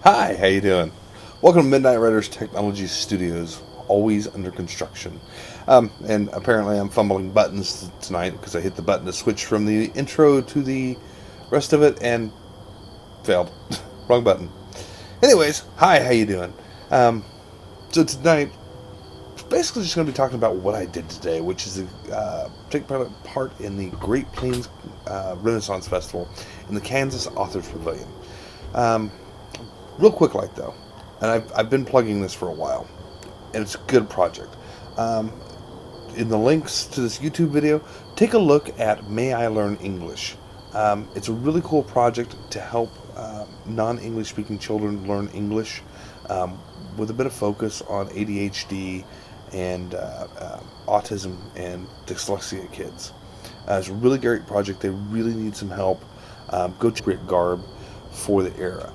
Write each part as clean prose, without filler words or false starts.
Hi, how you doing? Welcome to Midnight Riders Technology Studios, always under construction. And apparently I'm fumbling buttons tonight because I hit the button to switch from the intro to the rest of it and failed. Wrong button. Anyways, hi, how you doing? Um, so tonight, basically just going to be talking about what I did today, which is take part in the Great Plains Renaissance Festival in the Kansas Authors Pavilion. Um, Real quick, though, and I've been plugging this for a while, and it's a good project. Um, in the links to this YouTube video, take a look at May I Learn English. It's a really cool project to help non-English speaking children learn English with a bit of focus on ADHD and autism and dyslexia kids. It's a really great project. They really need some help. Go to great garb for the era.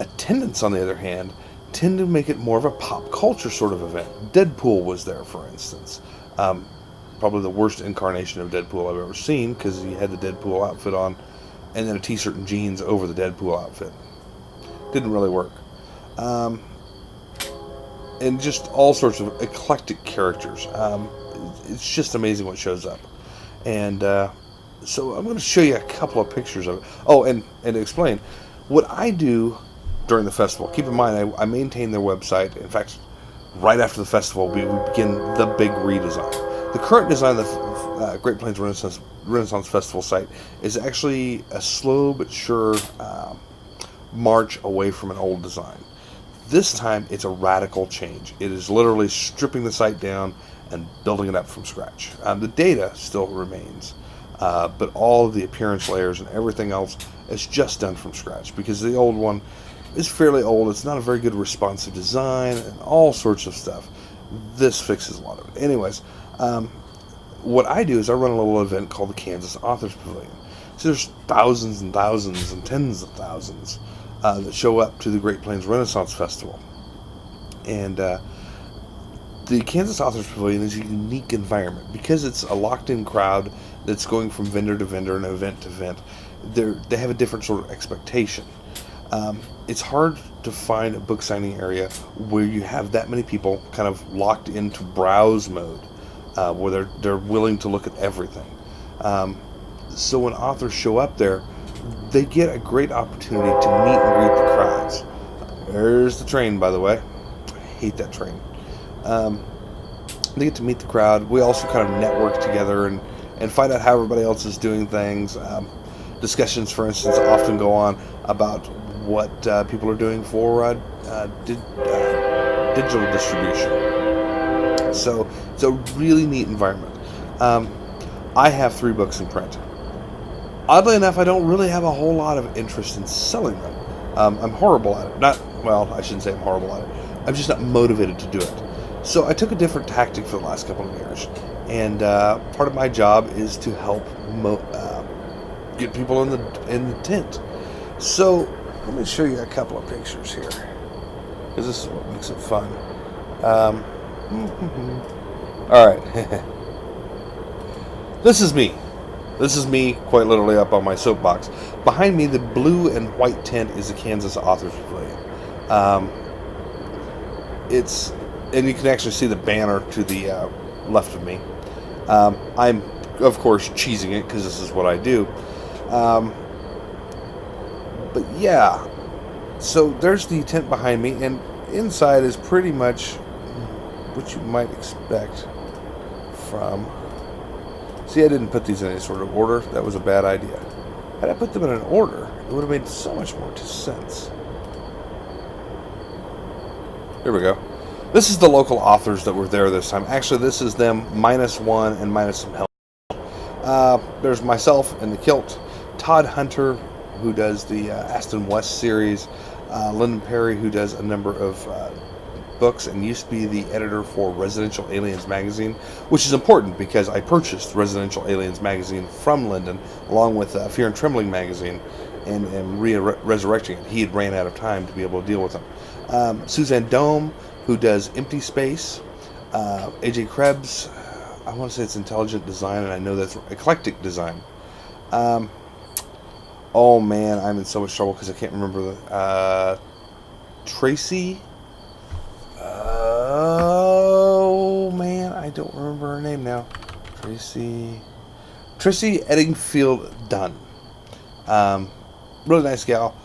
Attendance, on the other hand, tend to make it more of a pop culture sort of event. Deadpool was there, for instance. Probably the worst incarnation of Deadpool I've ever seen, because he had the Deadpool outfit on and then a t-shirt and jeans over the Deadpool outfit. Didn't really work. And just all sorts of eclectic characters. It's just amazing what shows up. And so I'm going to show you a couple of pictures of it. Oh, and to explain, what I do during the festival, keep in mind, I maintain their website. In fact, right after the festival, we begin the big redesign. The current design of the Great Plains Renaissance Festival site is actually a slow but sure march away from an old design. This time, it's a radical change. It is literally stripping the site down and building it up from scratch. The data still remains, but all of the appearance layers and everything else is just done from scratch, because the old one is fairly old. It's not a very good responsive design and all sorts of stuff. This fixes a lot of it. Anyways, what I do is I run a little event called the Kansas Authors Pavilion. So there's thousands and thousands and tens of thousands that show up to the Great Plains Renaissance Festival. And the Kansas Authors Pavilion is a unique environment because it's a locked-in crowd that's going from vendor to vendor and event to event. They have a different sort of expectation. It's hard to find a book signing area where you have that many people kind of locked into browse mode, where they're willing to look at everything. So when authors show up there, they get a great opportunity to meet and greet the crowds. There's the train, by the way. I hate that train. They get to meet the crowd. We also kind of network together and find out how everybody else is doing things. Discussions, for instance, often go on about what people are doing for digital distribution. So it's a really neat environment. I have 3 books in print. Oddly enough, I don't really have a whole lot of interest in selling them. I'm horrible at it. I shouldn't say I'm horrible at it. I'm just not motivated to do it. So I took a different tactic for the last couple of years. And part of my job is to help get people in the tent. So let me show you a couple of pictures here, because this is what makes it fun. All right. This is me. This is me, quite literally, up on my soapbox. Behind me, the blue and white tent is the Kansas Authors Pavilion. And you can actually see the banner to the left of me. I'm, of course, cheesing it because this is what I do. But yeah, so there's the tent behind me, and inside is pretty much what you might expect from... See, I didn't put these in any sort of order. That was a bad idea. Had I put them in an order, it would have made so much more sense. Here we go. This is the local authors that were there this time. Actually, this is them -1 and minus some help. There's myself in the kilt, Todd Hunter, who does the Aston West series, Lyndon Perry, who does a number of books and used to be the editor for Residential Aliens magazine, which is important because I purchased Residential Aliens magazine from Lyndon, along with Fear and Trembling magazine, and am resurrecting it. He had ran out of time to be able to deal with them. Suzanne Dome, who does Empty Space, AJ Krebs, I want to say it's Intelligent Design, and I know that's Eclectic Design. Oh man, I'm in so much trouble because I can't remember Tracy. Oh man, I don't remember her name now. Tracy Eddingfield Dunn. Really nice gal.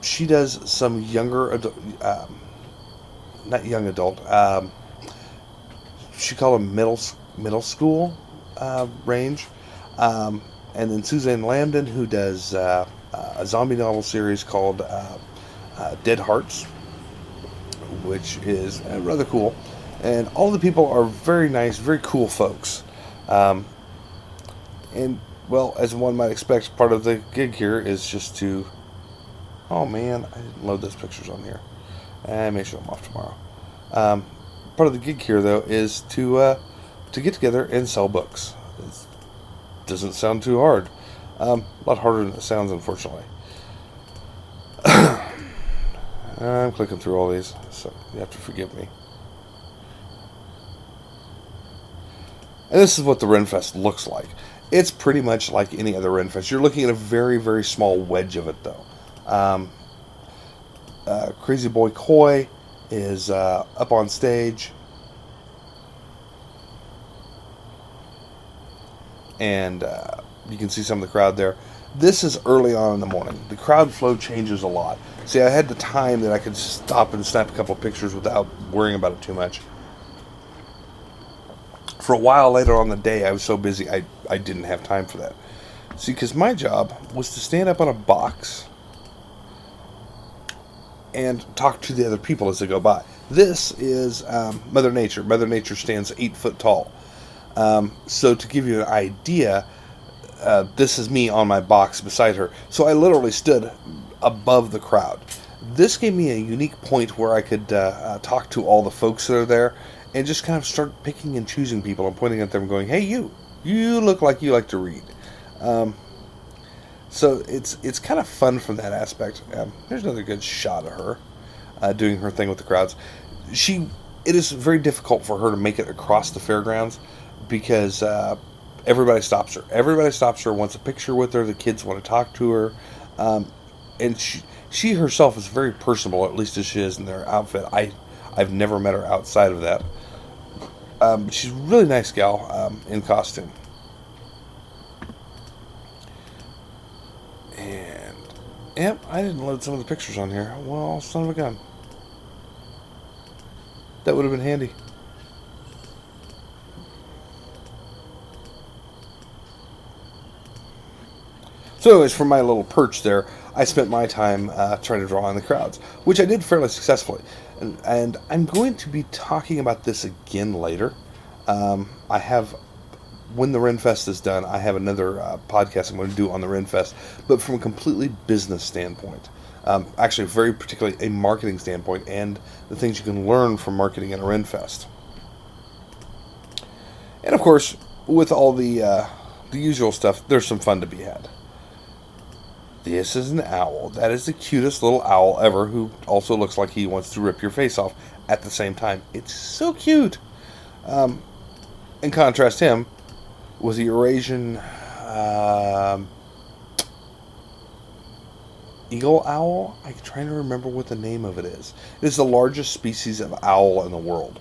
She does some younger adult, not young adult. She called them middle school range. And then Suzanne Lambden, who does a zombie novel series called Dead Hearts, which is rather cool. And all the people are very nice, very cool folks. And, well, as one might expect, part of the gig here is just to... Oh, man, I didn't load those pictures on here. I may show them off tomorrow. Part of the gig here, though, is to get together and sell books. It doesn't sound too hard. A lot harder than it sounds, unfortunately. I'm clicking through all these, so you have to forgive me. And this is what the Renfest looks like. It's pretty much like any other Renfest. You're looking at a very, very small wedge of it, though. Crazy Boy Coy is up on stage. And you can see some of the crowd there. This is early on in the morning. The crowd flow changes a lot. See, I had the time that I could stop and snap a couple pictures without worrying about it too much. For a while later on the day, I was so busy, I didn't have time for that. See, because my job was to stand up on a box and talk to the other people as they go by. This is Mother Nature. Mother Nature stands 8 foot tall. So to give you an idea, this is me on my box beside her. So I literally stood above the crowd. This gave me a unique point where I could talk to all the folks that are there and just kind of start picking and choosing people and pointing at them and going, hey, you look like you like to read. So it's kind of fun from that aspect. There's another good shot of her doing her thing with the crowds. It is very difficult for her to make it across the fairgrounds because everybody stops her. Everybody stops her, wants a picture with her. The kids want to talk to her. And she herself is very personable, at least as she is in their outfit. I've never met her outside of that. She's a really nice gal in costume. And, yep, I didn't load some of the pictures on here. Well, son of a gun. That would have been handy. So anyways, from my little perch there, I spent my time trying to draw in the crowds, which I did fairly successfully. And I'm going to be talking about this again later. I have, when the Renfest is done, I have another podcast I'm going to do on the Renfest, but from a completely business standpoint. Actually, very particularly a marketing standpoint and the things you can learn from marketing at a Renfest. And of course, with all the usual stuff, there's some fun to be had. This is an owl. That is the cutest little owl ever, who also looks like he wants to rip your face off at the same time. It's so cute. In contrast, him with the Eurasian eagle owl. I'm trying to remember what the name of it is. It is the largest species of owl in the world,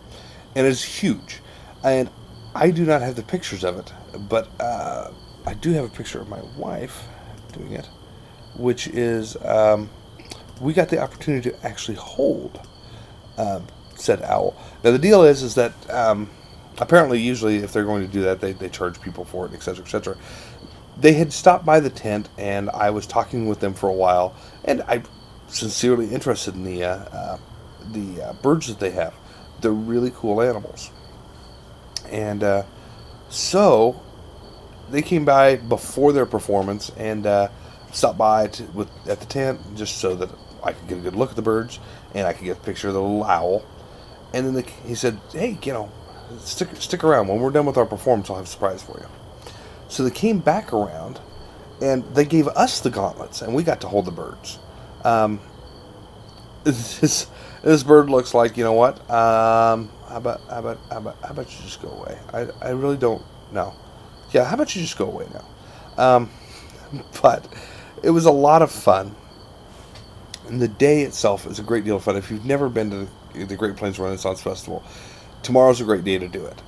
and it's huge. And I do not have the pictures of it, but I do have a picture of my wife doing it, which is we got the opportunity to actually hold said owl. Now the deal is that apparently usually if they're going to do that, they charge people for it, etc., etc. They had stopped by the tent, and I was talking with them for a while, and I'm sincerely interested in the birds that they have. They're really cool animals. And so they came by before their performance and stopped by at the tent just so that I could get a good look at the birds and I could get a picture of the little owl. And then he said, hey, stick around. When we're done with our performance, I'll have a surprise for you. So they came back around and they gave us the gauntlets and we got to hold the birds. This bird looks like, you know what? How about you just go away? I really don't know. Yeah, how about you just go away now? But it was a lot of fun. And the day itself is a great deal of fun. If you've never been to the Great Plains Renaissance Festival, tomorrow's a great day to do it.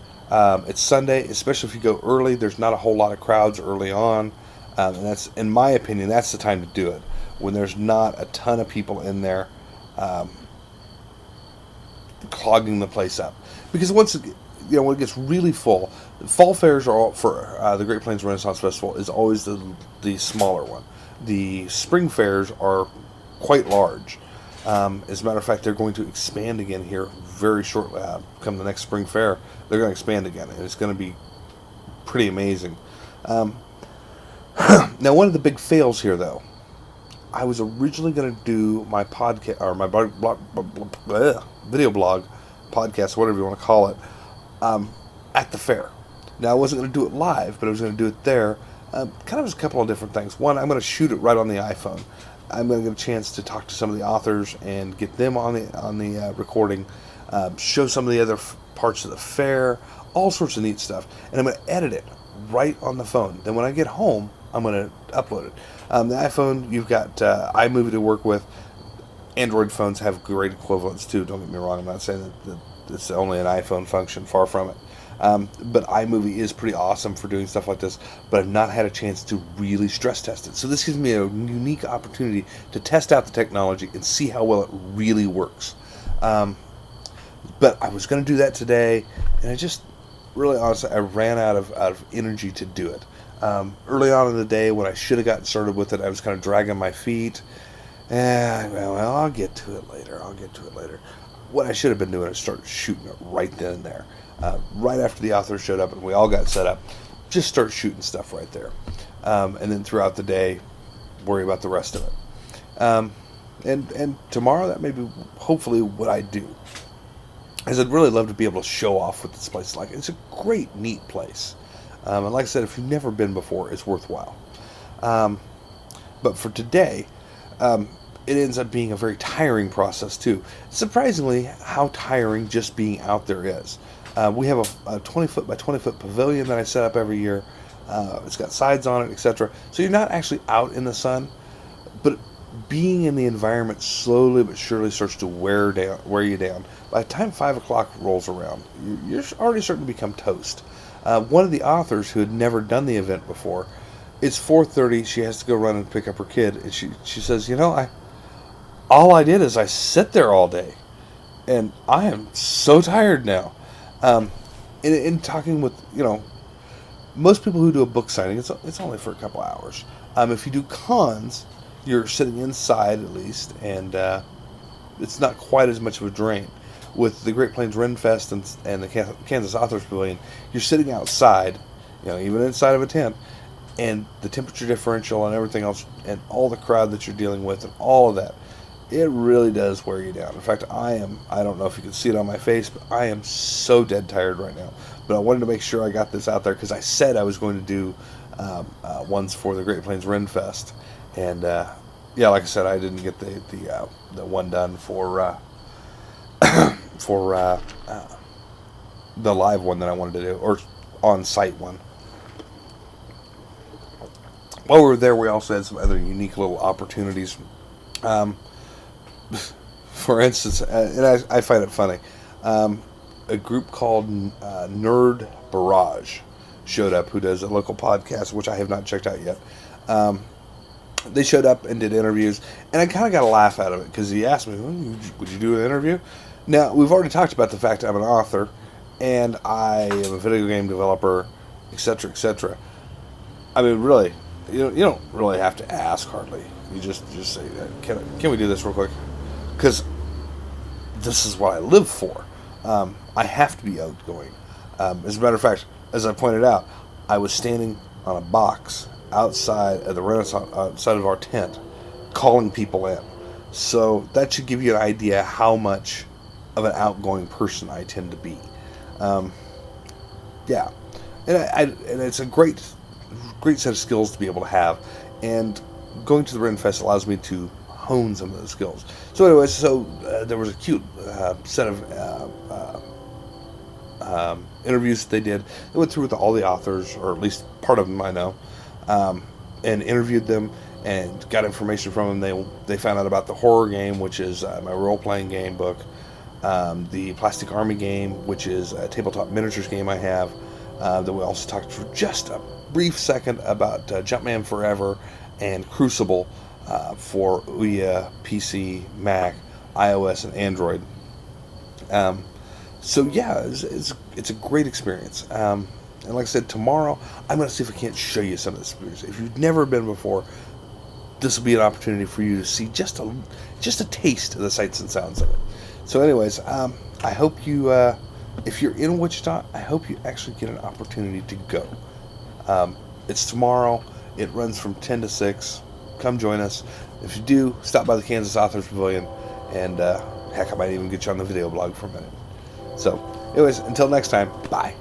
It's Sunday, especially if you go early. There's not a whole lot of crowds early on, and that's, in my opinion, that's the time to do it, when there's not a ton of people in there clogging the place up. Because once when it gets really full, fall fairs are all, for the Great Plains Renaissance Festival is always the smaller one. The spring fairs are quite large. As a matter of fact, they're going to expand again here very shortly. Come the next spring fair, they're going to expand again, and it's going to be pretty amazing. Now, one of the big fails here, though, I was originally going to do my podcast or my video blog, podcast, whatever you want to call it, at the fair. Now, I wasn't going to do it live, but I was going to do it there. Kind of as a couple of different things. One, I'm going to shoot it right on the iPhone. I'm going to get a chance to talk to some of the authors and get them on the recording, show some of the other parts of the fair, all sorts of neat stuff. And I'm going to edit it right on the phone. Then when I get home, I'm going to upload it. The iPhone, you've got iMovie to work with. Android phones have great equivalents too. Don't get me wrong. I'm not saying that it's only an iPhone function. Far from it. But iMovie is pretty awesome for doing stuff like this, but I've not had a chance to really stress test it. So this gives me a unique opportunity to test out the technology and see how well it really works. But I was going to do that today, and I just, really honestly, I ran out of energy to do it. Early on in the day, when I should have gotten started with it, I was kind of dragging my feet. Well, I'll get to it later. What I should have been doing is start shooting it right then and there. Right after the authors showed up and we all got set up, just start shooting stuff right there. And then throughout the day, worry about the rest of it. And tomorrow, that may be hopefully what I do. As I'd really love to be able to show off what this place is like. It's a great, neat place. And like I said, if you've never been before, it's worthwhile. But for today, it ends up being a very tiring process too. Surprisingly, how tiring just being out there is. We have a 20-foot by 20-foot pavilion that I set up every year. It's got sides on it, etc. So you're not actually out in the sun, but being in the environment slowly but surely starts to wear you down. By the time 5 o'clock rolls around, you're already starting to become toast. One of the authors who had never done the event before, it's 4:30. She has to go run and pick up her kid, and she says, all I did is I sit there all day, and I am so tired now. In talking with, most people who do a book signing, it's only for a couple hours. If you do cons, you're sitting inside at least, and it's not quite as much of a drain. With the Great Plains Ren Fest and the Kansas Authors Pavilion, you're sitting outside, even inside of a tent, and the temperature differential and everything else, and all the crowd that you're dealing with, and all of that, it really does wear you down. In fact, I don't know if you can see it on my face, but I am so dead tired right now. But I wanted to make sure I got this out there because I said I was going to do ones for the Great Plains Ren Fest. And, like I said, I didn't get the one done for the live one that I wanted to do, or on-site one. While we were there, we also had some other unique little opportunities. For instance, and I find it funny, a group called Nerd Barrage showed up, who does a local podcast, which I have not checked out yet. They showed up and did interviews, and I kind of got a laugh out of it, because he asked me, would you do an interview? Now, we've already talked about the fact that I'm an author, and I am a video game developer, etc., etc. I mean, really, you don't really have to ask, hardly. You just say, can we do this real quick? Because this is what I live for. I have to be outgoing. As a matter of fact, as I pointed out, I was standing on a box outside of the Renaissance, outside of our tent, calling people in. So that should give you an idea how much of an outgoing person I tend to be. Yeah, and it's a great set of skills to be able to have, and going to the Ren Fest allows me to hone some of those skills. So anyways, there was a cute set of interviews that they did. They went through with all the authors, or at least part of them I know, and interviewed them and got information from them. They found out about the horror game, which is my role-playing game book, the Plastic Army game, which is a tabletop miniatures game I have. Then we also talked for just a brief second about Jumpman Forever and Crucible for Ouya, PC, Mac, iOS, and Android. So yeah, it's a great experience. And like I said, tomorrow I'm going to see if I can't show you some of this experience. If you've never been before, this will be an opportunity for you to see just a taste of the sights and sounds of it. So anyways, I hope you, if you're in Wichita, I hope you actually get an opportunity to go. It's tomorrow. It runs from 10 to 6. Come join us. If you do, stop by the Kansas Authors Pavilion, and heck, I might even get you on the video blog for a minute. So anyways, until next time, bye.